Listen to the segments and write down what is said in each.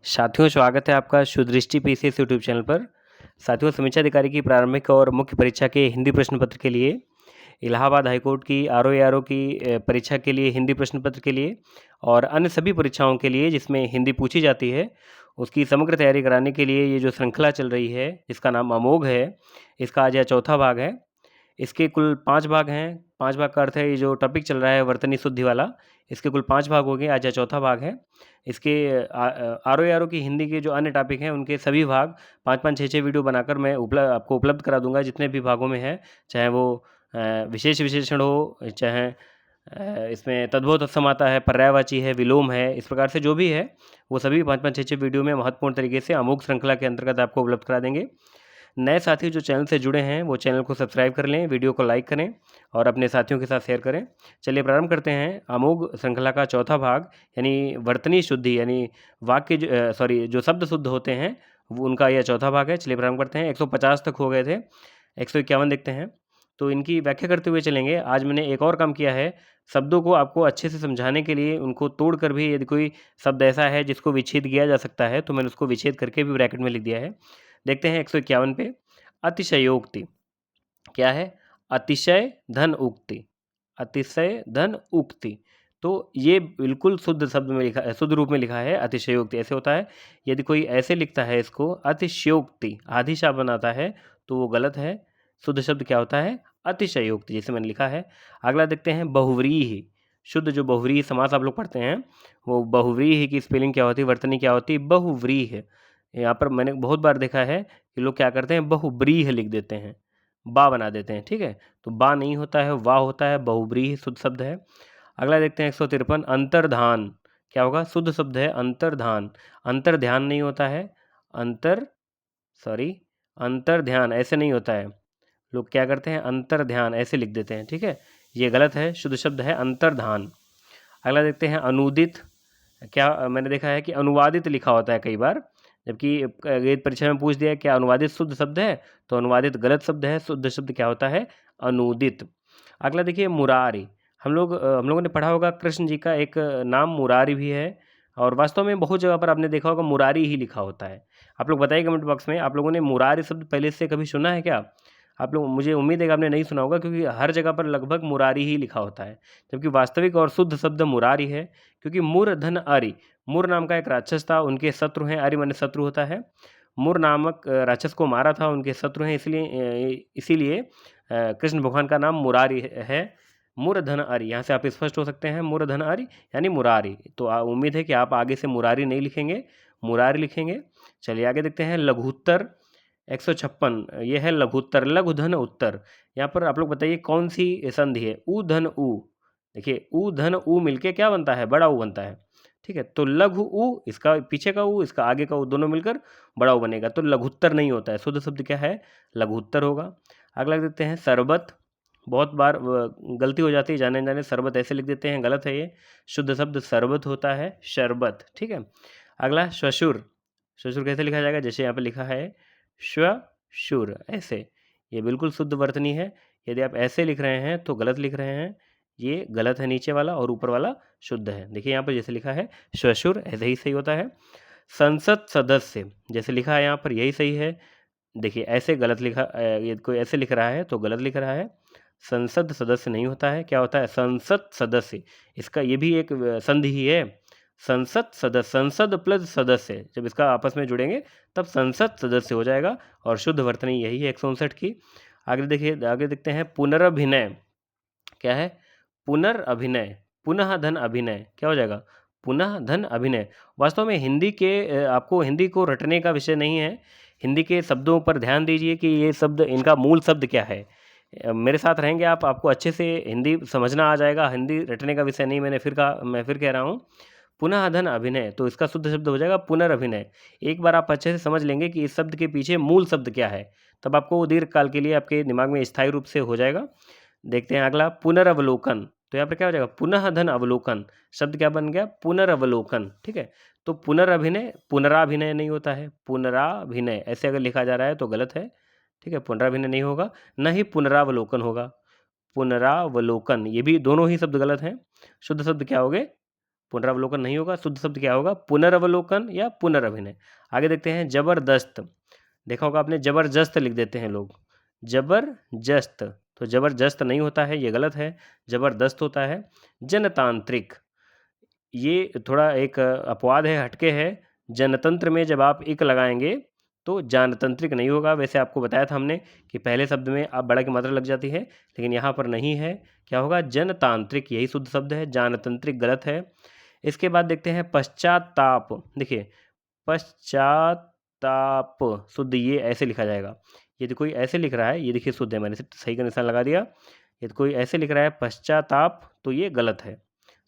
साथियों, स्वागत है आपका सुदृष्टि पीसीएस यूट्यूब चैनल पर। साथियों, समीक्षा अधिकारी की प्रारंभिक और मुख्य परीक्षा के हिंदी प्रश्न पत्र के लिए, इलाहाबाद हाईकोर्ट की आरओ की परीक्षा के लिए हिंदी प्रश्न पत्र के लिए और अन्य सभी परीक्षाओं के लिए जिसमें हिंदी पूछी जाती है, उसकी समग्र तैयारी कराने के लिए ये जो श्रृंखला चल रही है, जिसका नाम अमोघ है, इसका आज यह चौथा भाग है। इसके कुल 5 भाग हैं। 5 भाग का अर्थ है, ये जो टॉपिक चल रहा है वर्तनी शुद्धि वाला, इसके कुल 5 भाग हो गए, आज यह चौथा भाग है। इसके आरओ की हिंदी के जो अन्य टॉपिक हैं, उनके सभी भाग 5-5, 6-6 वीडियो बनाकर मैं आपको उपलब्ध करा दूँगा, जितने भी भागों में है, चाहे वो विशेष विशेषण हो, चाहे इसमें तद्भव तत्सम आता है, पर्यायवाची है, विलोम है, इस प्रकार से जो भी है, वो सभी 5-5, 6-6 वीडियो में महत्वपूर्ण तरीके से अमोघ श्रृंखला के अंतर्गत आपको उपलब्ध करा देंगे। नए साथी जो चैनल से जुड़े हैं, वो चैनल को सब्सक्राइब कर लें, वीडियो को लाइक करें और अपने साथियों के साथ शेयर करें। चलिए प्रारंभ करते हैं अमोघ श्रृंखला का चौथा भाग, यानी वर्तनी शुद्धि, यानी वाक्य जो शब्द शुद्ध होते हैं, वो उनका यह चौथा भाग है। चलिए प्रारंभ करते हैं। 150 तक हो गए थे, 151 देखते हैं, तो इनकी व्याख्या करते हुए चलेंगे। आज मैंने एक और काम किया है, शब्दों को आपको अच्छे से समझाने के लिए उनको तोड़कर भी, यदि कोई शब्द ऐसा है जिसको विच्छेद किया जा सकता है, तो मैंने उसको विच्छेद करके भी ब्रैकेट में लिख दिया है। देखते हैं 151 पे, अतिशयोक्ति क्या है? अतिशय धन उक्ति, अतिशय धन उक्ति। तो ये बिल्कुल शुद्ध शब्द में लिखा है, शुद्ध रूप में लिखा है अतिशयोक्ति। ऐसे होता है, यदि कोई ऐसे लिखता है इसको अतिशयोक्ति, आधी शाह बनाता है, तो वो गलत है। शुद्ध शब्द क्या होता है? अतिशयोक्ति, जैसे मैंने लिखा है। अगला देखते हैं बहुव्रीहि। शुद्ध जो बहुव्रीहि समास आप लोग पढ़ते हैं, वो बहुव्रीहि की स्पेलिंग क्या होती है, वर्तनी क्या होती है? बहुव्रीहि। यहाँ पर मैंने बहुत बार देखा है कि लोग क्या करते हैं, बहुब्रीह लिख देते हैं, बा बना देते हैं। ठीक है, तो बा नहीं होता है, वाह होता है, बहुब्रीह शुद्ध शब्द है। अगला देखते हैं 153, अंतर्धान क्या होगा? शुद्ध शब्द है अंतर्धान। अंतर ध्यान नहीं होता है, अंतर ध्यान ऐसे नहीं होता है। लोग क्या करते हैं, अंतर ध्यान ऐसे लिख देते हैं। ठीक है, ये गलत है, शुद्ध शब्द है अंतर्धान। अगला देखते हैं अनुदित। क्या मैंने देखा है कि अनुवादित लिखा होता है कई बार, जबकि ये परीक्षा में पूछ दिया है क्या अनुवादित शुद्ध शब्द है, तो अनुवादित गलत शब्द है, शुद्ध शब्द क्या होता है? अनुदित। अगला देखिए मुरारी। हम लोगों ने पढ़ा होगा कृष्ण जी का एक नाम मुरारी भी है, और वास्तव में बहुत जगह पर आपने देखा होगा मुरारी ही लिखा होता है। आप लोग बताइए कमेंट बॉक्स में, आप लोगों ने मुरारी शब्द पहले से कभी सुना है क्या? आप लोग, मुझे उम्मीद है कि आपने नहीं सुना होगा, क्योंकि हर जगह पर लगभग मुरारी ही लिखा होता है, जबकि वास्तविक और शुद्ध शब्द मुरारी है। क्योंकि मुर धन अरि, मुर नाम का एक राक्षस था, उनके शत्रु हैं, अरि माने शत्रु होता है। मुर नामक राक्षस को मारा था, उनके शत्रु हैं, इसीलिए कृष्ण भगवान का नाम मुरारी है। मुर धन अरि, यहाँ से आप स्पष्ट हो सकते हैं, मुर धन अरि यानी मुरारी। तो उम्मीद है कि आप आगे से मुरारी नहीं लिखेंगे, मुरारी लिखेंगे। चलिए आगे देखते हैं लघुत्तर 156, ये है लघुत्तर, लघु धन उत्तर। यहाँ पर आप लोग बताइए कौन सी संधि है? उ धन उ। देखिए उ धन उ मिलके क्या बनता है? बड़ा उ बनता है। ठीक है, तो लघु उ, इसका पीछे का उ, इसका आगे का उ, दोनों मिलकर बड़ा उ बनेगा, तो लघुत्तर नहीं होता है। शुद्ध शब्द क्या है? लघुत्तर होगा। अगला देखते हैं शरबत। बहुत बार गलती हो जाती है, जाने जाने शरबत ऐसे लिख देते हैं, गलत है ये। शुद्ध शब्द शरबत होता है, शरबत। ठीक है, अगला श्वशुर। श्वशुर कैसे लिखा जाएगा? जैसे यहाँ पे लिखा है श्वशुर, ऐसे। ये बिल्कुल शुद्ध वर्तनी है। यदि आप ऐसे लिख रहे हैं तो गलत लिख रहे हैं, ये गलत है नीचे वाला, और ऊपर वाला शुद्ध है। देखिए यहाँ पर जैसे लिखा है श्वशुर, ऐसे ही सही होता है। संसद सदस्य जैसे लिखा है यहाँ पर, यही सही है। देखिए ऐसे गलत लिखा, ये कोई ऐसे लिख रहा है तो गलत लिख रहा है। संसद सदस्य नहीं होता है, क्या होता है? संसद सदस्य। इसका ये भी एक संधि ही है, संसद सदस्य, संसद प्लस सदस्य, जब इसका आपस में जुड़ेंगे तब संसद सदस्य हो जाएगा, और शुद्ध वर्तनी यही है 159 की। आगे देखिए, आगे देखते हैं पुनरभिनय। क्या है? पुनर्अभिनय, पुनः धन अभिनय, क्या हो जाएगा? पुनः धन अभिनय। वास्तव में हिंदी के आपको हिंदी को रटने का विषय नहीं है, हिंदी के शब्दों पर ध्यान दीजिए कि ये शब्द, इनका मूल शब्द क्या है। मेरे साथ रहेंगे आप, आपको अच्छे से हिंदी समझना आ जाएगा। हिंदी रटने का विषय नहीं, मैं फिर कह रहा हूँ। पुनः धन अभिनय, तो इसका शुद्ध शब्द हो जाएगा पुनर्अभिनय। एक बार आप अच्छे से समझ लेंगे कि इस शब्द के पीछे मूल शब्द क्या है, तब आपको वो दीर्घ काल के लिए आपके दिमाग में स्थायी रूप से हो जाएगा। देखते हैं अगला पुनरवलोकन। तो यहाँ पर क्या हो जाएगा? पुनः धन अवलोकन, शब्द क्या बन गया? पुनरवलोकन। ठीक है, तो पुनरअभिनय, पुनराभिनय नहीं होता है, पुनराभिनय ऐसे अगर लिखा जा रहा है तो गलत है। ठीक है, पुनराभिनय नहीं होगा, न ही पुनरावलोकन होगा। पुनरावलोकन, ये भी दोनों ही शब्द गलत हैं। शुद्ध शब्द क्या हो गए? पुनरावलोकन नहीं होगा, शुद्ध शब्द क्या होगा? पुनरावलोकन या पुनर्अभिनय। आगे देखते हैं जबरदस्त। देखा होगा आपने, जबरदस्त लिख देते हैं लोग, जबरदस्त, तो जबरदस्त नहीं होता है, ये गलत है, जबरदस्त होता है। जनतांत्रिक, ये थोड़ा एक अपवाद है, हटके है। जनतंत्र में जब आप इक लगाएंगे तो जानतंत्रिक नहीं होगा। वैसे आपको बताया था हमने कि पहले शब्द में आप बड़ा की मात्रा लग जाती है, लेकिन यहाँ पर नहीं है। क्या होगा? जनतांत्रिक, यही शुद्ध शब्द है, जानतंत्रिक गलत है। इसके बाद देखते हैं पश्चाताप। देखिए पश्चाताप शुद्ध ये ऐसे लिखा जाएगा। यदि कोई ऐसे लिख रहा है, ये देखिए शुद्ध है, मैंने सही का निशान लगा दिया। यदि कोई ऐसे लिख रहा है पश्चाताप तो ये गलत है।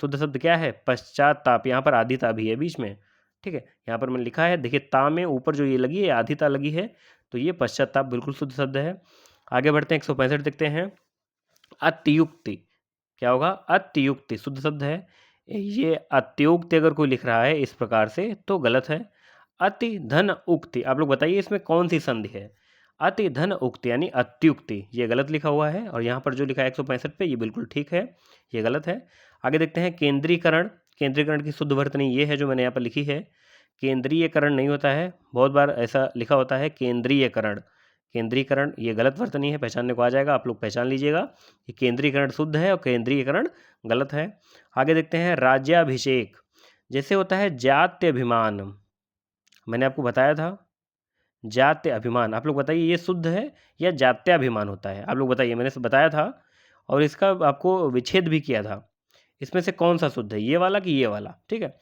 शुद्ध शब्द क्या है? पश्चाताप। यहाँ पर आधी ता भी है बीच में, ठीक है, यहाँ पर मैंने लिखा है, देखिए ता में ऊपर जो ये लगी है आधी ता लगी है, तो ये पश्चाताप बिल्कुल शुद्ध शब्द है। आगे बढ़ते हैं 165 देखते हैं। अत्युक्ति, क्या होगा? अत्युक्ति शुद्ध शब्द है। ये अत्युक्ति अगर कोई लिख रहा है इस प्रकार से तो गलत है। अति धन उक्ति, आप लोग बताइए इसमें कौन सी संधि है? अति धन उक्ति यानी अत्युक्ति, ये गलत लिखा हुआ है, और यहाँ पर जो लिखा है 165 पे ये बिल्कुल ठीक है, ये गलत है। आगे देखते हैं केंद्रीकरण। केंद्रीकरण की शुद्ध वर्तनी ये है जो मैंने यहाँ पर लिखी है, केंद्रीयकरण नहीं होता है, बहुत बार ऐसा लिखा होता है केंद्रीयकरण। केंद्रीकरण ये गलत वर्तनी है, पहचानने को आ जाएगा, आप लोग पहचान लीजिएगा कि केंद्रीकरण शुद्ध है और केंद्रीयकरण गलत है। आगे देखते हैं राज्याभिषेक। जैसे होता है जात्य अभिमान, मैंने आपको बताया था जात्य अभिमान, आप लोग बताइए ये शुद्ध है या जात्याभिमान होता है? आप लोग बताइए, मैंने बताया था और इसका आपको विच्छेद भी किया था, इसमें से कौन सा शुद्ध है, ये वाला कि ये वाला? ठीक है,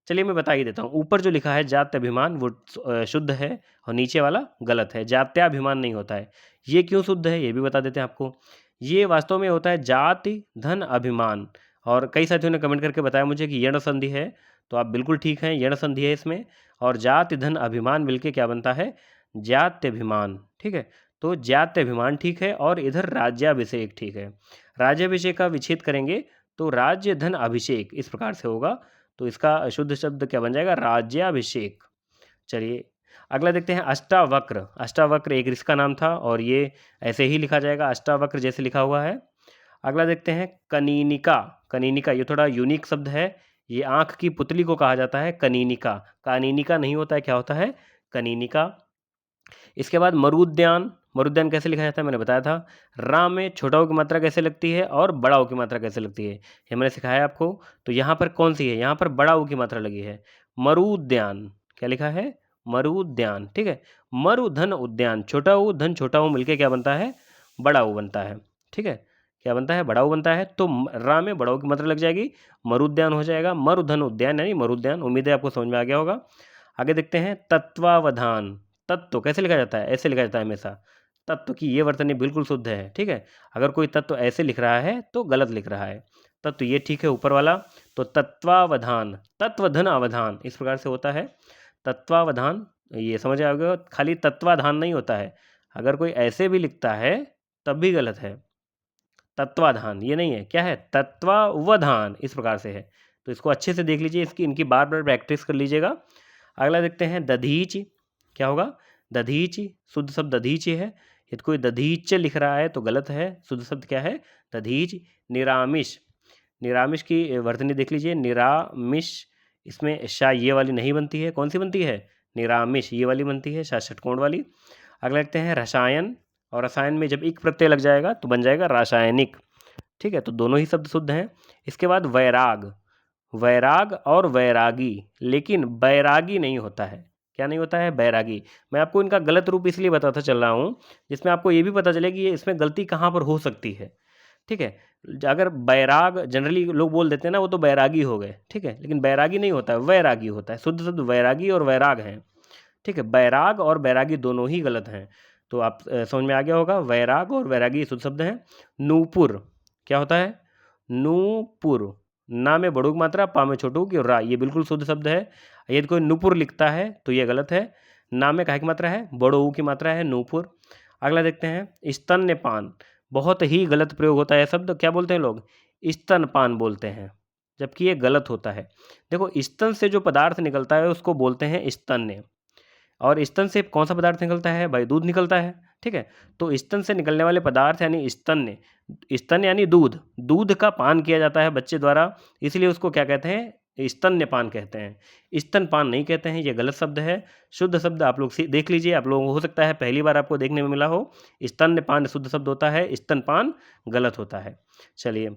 चलिए मैं बता ही देता हूँ। ऊपर जो लिखा है जात्याभिमान वो शुद्ध है, और नीचे वाला गलत है, जात्याभिमान नहीं होता है। ये क्यों शुद्ध है ये भी बता देते हैं आपको। ये वास्तव में होता है जाति धन अभिमान, और कई साथियों ने कमेंट करके बताया मुझे कि यण संधि है, तो आप बिल्कुल ठीक हैं, यण संधि है इसमें, और जाति धन अभिमान मिलके क्या बनता है? जात्यभिमान, ठीक है। तो जात्यभिमान ठीक है, और इधर राज्याभिषेक ठीक है। राज्याभिषेक का विच्छेद करेंगे तो राज्य धन अभिषेक इस प्रकार से होगा, तो इसका शुद्ध शब्द क्या बन जाएगा? राज्याभिषेक। चलिए अगला देखते हैं अष्टावक्र। अष्टावक्र एक ऋषि का नाम था, और ये ऐसे ही लिखा जाएगा, अष्टावक्र जैसे लिखा हुआ है। अगला देखते हैं कनीनिका। कनीनिका ये थोड़ा यूनिक शब्द है, ये आँख की पुतली को कहा जाता है कनीनिका। कानीनिका नहीं होता है, क्या होता है? कनीनिका। इसके बाद मरुद्यान। मरुद्यान कैसे लिखा जाता है मैंने बताया था। रा में छोटा ऊ की मात्रा कैसे लगती है और बड़ा ऊ की मात्रा कैसे लगती है, ये मैंने सिखाया आपको। तो यहाँ पर कौन सी है? यहाँ पर बड़ा ऊ की मात्रा लगी है, मरुद्यान। क्या लिखा है? मरुद्यान, ठीक है। मरु धन उद्यान, छोटा ऊ धन छोटा ऊ मिलके क्या बनता है? बड़ा ऊ बनता है, ठीक है। क्या बनता है? बड़ा ऊ बनता है, तो रा में बड़ा ऊ की मात्रा लग जाएगी, मरुद्यान हो जाएगा। मरुधन उद्यान यानी मरुद्यान। उम्मीद है आपको समझ में आ गया होगा। आगे देखते हैं तत्वावधान। तत्व कैसे लिखा जाता है? ऐसे लिखा जाता है हमेशा। तत्व की ये वर्तनी बिल्कुल शुद्ध है, ठीक है। अगर कोई तत्व ऐसे लिख रहा है तो गलत लिख रहा है। तत्व ये ठीक है ऊपर वाला, तो तत्वावधान, तत्वधन अवधान इस प्रकार से होता है। तत्वावधान ये समझ आ गया, खाली तत्वाधान नहीं होता है, अगर कोई ऐसे भी लिखता है तब भी गलत है। तत्वाधान ये नहीं है, क्या है? तत्वावधान इस प्रकार से है। तो इसको अच्छे से देख लीजिए, इसकी इनकी बार बार प्रैक्टिस कर लीजिएगा। अगला देखते हैं दधीच। क्या होगा? दधीच, शुद्ध शब्द दधीच है। यदि कोई दधीच लिख रहा है तो गलत है, शुद्ध शब्द क्या है? दधीच। निरामिष। निरामिष की वर्तनी देख लीजिए, निरामिष, इसमें शा ये वाली नहीं बनती है, कौन सी बनती है? निरामिष ये वाली बनती है, शा षटकोण वाली। अगला देखते हैं रसायन, और रसायन में जब इक प्रत्यय लग जाएगा तो बन जाएगा रासायनिक, ठीक है। तो दोनों ही शब्द शुद्ध हैं। इसके बाद वैराग। वैराग और वैरागी, लेकिन बैरागी नहीं होता है। क्या नहीं होता है? बैरागी। मैं आपको इनका गलत रूप इसलिए बताता चल रहा हूँ जिसमें आपको ये भी पता चले कि ये इसमें गलती कहाँ पर हो सकती है, ठीक है। अगर बैराग जनरली लोग बोल देते हैं ना, वो तो बैरागी हो गए, ठीक है, लेकिन बैरागी नहीं होता है, वैरागी होता है। शुद्ध शब्द वैरागी और वैराग हैं, ठीक है। बैराग और बैरागी दोनों ही गलत हैं, तो आप समझ में आ गया होगा, वैराग और वैरागी शुद्ध शब्द हैं। नूपुर। क्या होता है? नूपुर, ना में बड़ों की मात्रा, पा में छोटों की, और रा ये बिल्कुल शुद्ध शब्द है। यदि कोई नूपुर लिखता है तो ये गलत है। ना में काहे की मात्रा है? बड़ो ऊ की मात्रा है, नूपुर। अगला देखते हैं स्तन्यपान। बहुत ही गलत प्रयोग होता है शब्द, क्या बोलते हैं लोग? स्तनपान बोलते हैं, जबकि ये गलत होता है। देखो स्तन से जो पदार्थ निकलता है उसको बोलते हैं स्तन्य, और स्तन से कौन सा पदार्थ निकलता है भाई? दूध निकलता है, ठीक है। तो स्तन से निकलने वाले पदार्थ यानी स्तन्य, स्तन यानी दूध, दूध का पान किया जाता है बच्चे द्वारा, इसलिए उसको क्या कहते हैं? स्तन्यपान कहते हैं, स्तनपान नहीं कहते हैं, ये गलत शब्द है। शुद्ध शब्द आप लोग देख लीजिए, आप लोगों को हो सकता है पहली बार आपको देखने में मिला हो। स्तन्यपान शुद्ध शब्द होता है, स्तनपान गलत होता है। चलिए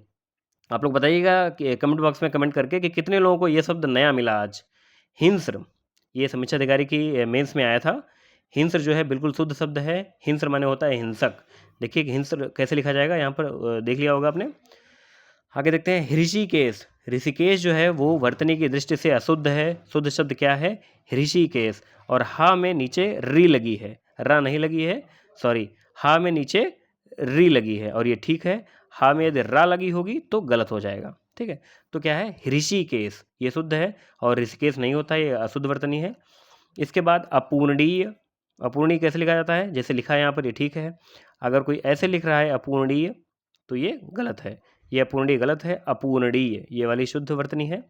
आप लोग बताइएगा कि कमेंट बॉक्स में कमेंट करके कि कितने लोगों को ये शब्द नया मिला आज। हिंस्र, ये समीक्षा अधिकारी की मेंस में आया था। हिंस्र जो है बिल्कुल शुद्ध शब्द है। हिंस्र माने होता है हिंसक। देखिए कि हिंस्र कैसे लिखा जाएगा, यहाँ पर देख लिया होगा आपने। आगे देखते हैं ऋषिकेश। ऋषिकेश जो है वो वर्तनी की दृष्टि से अशुद्ध है। शुद्ध शब्द क्या है, ऋषिकेश। और हा में नीचे री लगी है, रा नहीं लगी है, सॉरी, हा में नीचे री लगी है और ये ठीक है। हा में यदि रा लगी होगी तो गलत हो जाएगा, ठीक है। तो क्या है, ऋषिकेश, ये शुद्ध है और ऋषिकेश नहीं होता, ये अशुद्ध वर्तनी है। इसके बाद अपूर्णीय। अपूर्णीय कैसे लिखा जाता है, जैसे लिखा है यहाँ पर ये ठीक है। अगर कोई ऐसे लिख रहा है अपूर्णीय तो ये गलत है, ये अपूर्णीय गलत है, अपूर्णीय ये वाली शुद्ध वर्तनी है।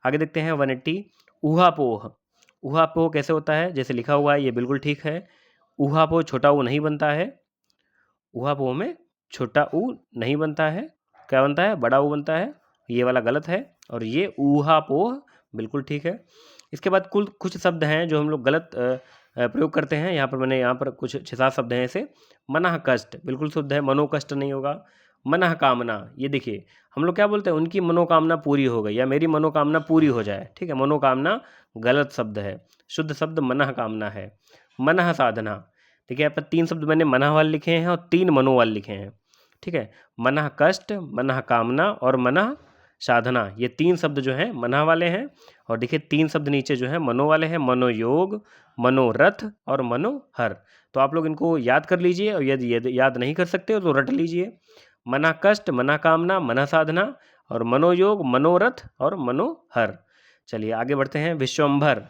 आगे देखते हैं 180 ऊहापोह। ऊहापोह कैसे होता है, जैसे लिखा हुआ है ये बिल्कुल ठीक है। ऊहापोह छोटा ऊ नहीं बनता है, ऊहापोह में छोटा ऊ नहीं बनता है, क्या बनता है, बड़ा ऊ बनता है, ये वाला गलत है और ये ऊहापोह बिल्कुल ठीक है। इसके बाद कुछ शब्द हैं जो हम लोग गलत प्रयोग करते हैं। मैंने यहाँ पर कुछ 6-7 शब्द हैं ऐसे। मनः कष्ट बिल्कुल शुद्ध है, मनोकष्ट नहीं होगा। मनः कामना, ये देखिए हम लोग क्या बोलते हैं, उनकी मनोकामना पूरी हो गई या मेरी मनोकामना पूरी हो जाए, ठीक है। मनोकामना गलत शब्द है, शुद्ध शब्द मनः कामना है। मनः साधना, देखिए यहाँ पर 3 शब्द मैंने मनः वाले लिखे हैं और 3 मनो वाले लिखे हैं, ठीक है। मनः कष्ट, मनः कामना और मनः साधना, ये 3 शब्द जो हैं मनः वाले हैं। और देखिए 3 शब्द नीचे जो है मनो वाले हैं, मनोयोग, मनोरथ और मनोहर। तो आप लोग इनको याद कर लीजिए और यदि याद नहीं कर सकते हो तो रट लीजिए। मना कष्ट, मना कामना, मना साधना और मनोयोग, मनोरथ और मनोहर। चलिए आगे बढ़ते हैं। विश्वम्भर,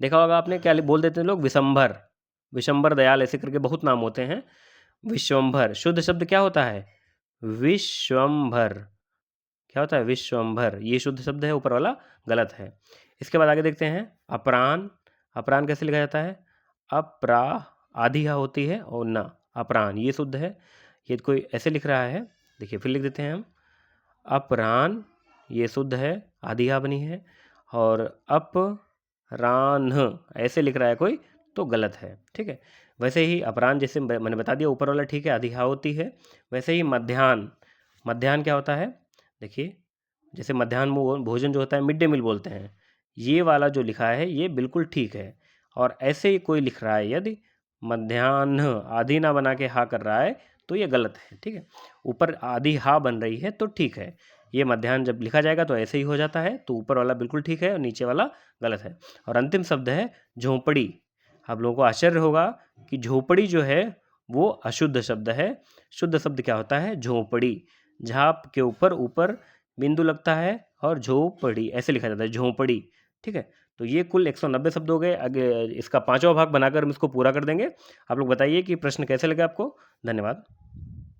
देखा होगा आपने, क्या बोल देते हैं लोग, विशंभर, विशंभर दयाल, ऐसे करके बहुत नाम होते हैं। विश्वम्भर शुद्ध शब्द क्या होता है, विश्वम्भर, क्या होता है, विश्वम्भर, ये शुद्ध शब्द है, ऊपर वाला गलत है। इसके बाद आगे देखते हैं अपरान। अपरान कैसे लिखा जाता है, अपरा आधी हा होती है और ना, अपरान ये शुद्ध है। ये कोई ऐसे लिख रहा है, देखिए फिर लिख देते हैं हम, अपरान ये शुद्ध है, आधी हा बनी है। और अपरान ऐसे लिख रहा है कोई तो गलत है, ठीक है। वैसे ही अपरान जैसे मैंने बता दिया ऊपर वाला ठीक है, आधी हा होती है। वैसे ही मध्याह्न, मध्याह्न क्या होता है, देखिए जैसे मध्याह्न भोजन जो होता है मिड डे मील बोलते हैं, ये वाला जो लिखा है ये बिल्कुल ठीक है। और ऐसे ही कोई लिख रहा है यदि मध्याह्न आधी ना बना के हा कर रहा है तो ये गलत है, ठीक है। ऊपर आधी हा बन रही है तो ठीक है, ये मध्याह्न जब लिखा जाएगा तो ऐसे ही हो जाता है, तो ऊपर वाला बिल्कुल ठीक है और नीचे वाला गलत है। और अंतिम शब्द है झोंपड़ी। आप लोगों को आश्चर्य होगा कि झोपड़ी जो है वो अशुद्ध शब्द है। शुद्ध शब्द क्या होता है, झोंपड़ी। झाप के ऊपर ऊपर बिंदु लगता है और झोपड़ी ऐसे लिखा जाता है, झोंपड़ी, ठीक है। तो ये कुल 190 शब्द हो गए। आगे इसका 5वां भाग बनाकर हम इसको पूरा कर देंगे। आप लोग बताइए कि प्रश्न कैसे लगे आपको। धन्यवाद।